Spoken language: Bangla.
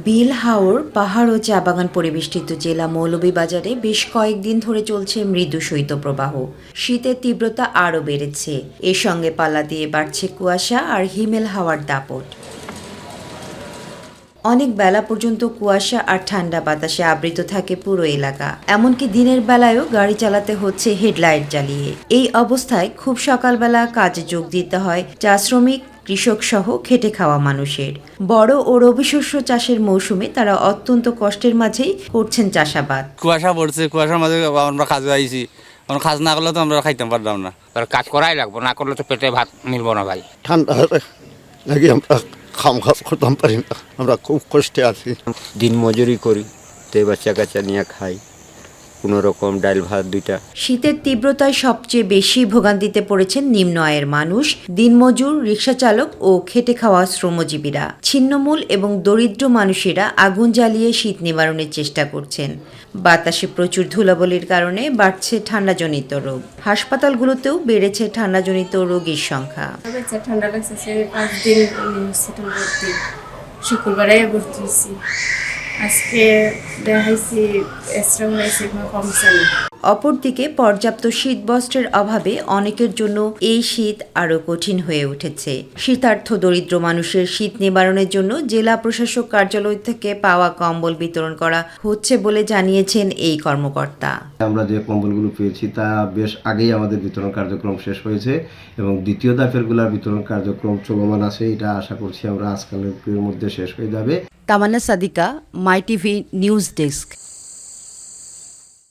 বেলহাওর পাহাড় ও চা বাগান পরিবেষ্টিত জেলা মৌলভীবাজারে বেশ কয়েকদিন ধরে চলছে মৃদু শৈত্যপ্রবাহ। শীতের তীব্রতা আরও বেড়েছে। এর সঙ্গে পাল্লা দিয়ে বাড়ছে কুয়াশা আর হিমেল হাওয়ার দাপট। অনেক বেলা পর্যন্ত কুয়াশা আর ঠান্ডা বাতাসে আবৃত থাকে পুরো এলাকা। এমনকি দিনের বেলায়ও গাড়ি চালাতে হচ্ছে হেডলাইট জ্বালিয়ে। এই অবস্থায় খুব সকালবেলা কাজে যোগ দিতে হয় চা শ্রমিক, কৃষক সহ খেটে খাওয়া মানুষের। বড় ও রবি শস্য চাষের মৌসুমে তারা অত্যন্ত কষ্টের মাঝেই করছেন চাষাবাদ। কুয়াশা পড়ছে, কুয়াশার মাঝে আমরা কাজে আইছি। কাজ না করলে তো আমরা খাইতে পারতাম না। কাজ করাই লাগবো, না করলে তো পেটে ভাত মিলবো না ভাই। ঠান্ডা লাগে আমরা খাম করতাম পারি না, আমরা খুব কষ্টে আছি। দিন মজুরি করি, তো বাচ্চা কাচ্চা নিয়ে খাই, কোনো রকম ডাল ভাত দুইটা। শীতের তীব্রতায় সবচেয়ে বেশি ভোগান্তিতে পড়েছেন নিম্ন আয়ের মানুষ, দিনমজুর, রিকশা চালক ও খেটে খাওয়া শ্রমজীবীরা। ছিন্নমূল এবং দরিদ্র মানুষেরা আগুন জ্বালিয়ে শীত নিবারণের চেষ্টা করছেন। বাতাসে প্রচুর ধুলাবলির কারণে বাড়ছে ঠান্ডাজনিত রোগ। হাসপাতালগুলোতেও বেড়েছে ঠান্ডাজনিত রোগীর সংখ্যা। ঠান্ডা লাগছে, 5 দিন ভর্তি, শুক্রবারে ভর্তি হয়েছি। আজকে দেখাইছি কমছে না। অপরদিকে পর্যাপ্ত শীতবস্ত্রের অভাবে অনেকের জন্য এই শীত আরও কঠিন হয়ে উঠেছে। শীতার্থ দরিদ্র মানুষের শীত নিবারণের জন্য জেলা প্রশাসক কার্যালয় থেকে পাওয়া কম্বল বিতরণ করা হচ্ছে বলে জানিয়েছেন এই কর্মকর্তা। আমরা যে কম্বলগুলো পেয়েছি তা বেশ আগেই আমাদের বিতরণ কার্যক্রম শেষ হয়েছে এবং দ্বিতীয় দফাগুলোর বিতরণ কার্যক্রম চলমান আছে। এটা আশা করছি আমরা আজকালের মধ্যে শেষ হয়ে যাবে। তামান্না সাদিকা, মাই টিভি নিউজ ডেস্ক।